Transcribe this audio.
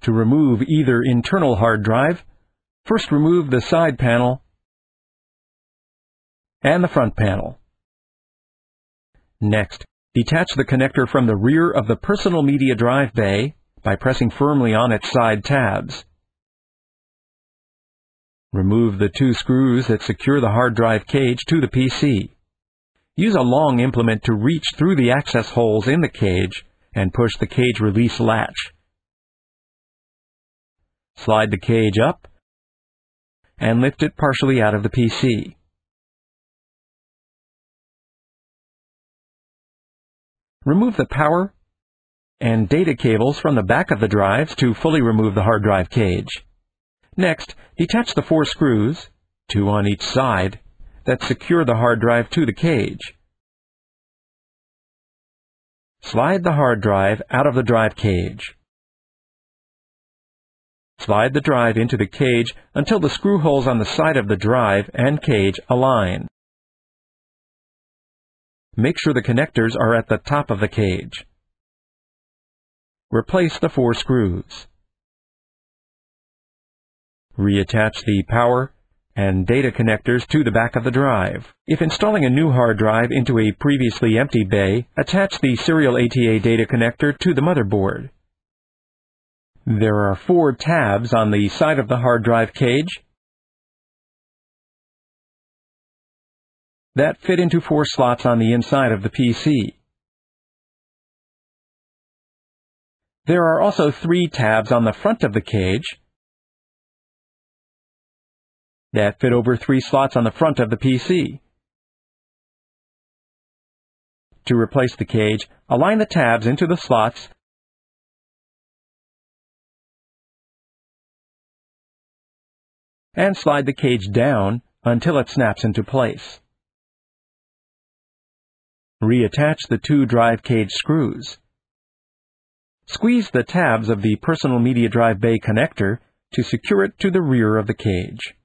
To remove either internal hard drive, first remove the side panel and the front panel. Next, detach the connector from the rear of the personal media drive bay by pressing firmly on its side tabs. Remove the 2 screws that secure the hard drive cage to the PC. Use a long implement to reach through the access holes in the cage and push the cage release latch. Slide the cage up and lift it partially out of the PC. Remove the power and data cables from the back of the drives to fully remove the hard drive cage. Next, detach the 4 screws, 2 on each side, that secure the hard drive to the cage. Slide the hard drive out of the drive cage. Slide the drive into the cage until the screw holes on the side of the drive and cage align. Make sure the connectors are at the top of the cage. Replace the 4 screws. Reattach the power and data connectors to the back of the drive. If installing a new hard drive into a previously empty bay, attach the serial ATA data connector to the motherboard. There are 4 tabs on the side of the hard drive cage that fit into 4 slots on the inside of the PC. There are also 3 tabs on the front of the cage that fit over 3 slots on the front of the PC. To replace the cage, align the tabs into the slots and slide the cage down until it snaps into place. Reattach the 2 drive cage screws. Squeeze the tabs of the personal media drive bay connector to secure it to the rear of the cage.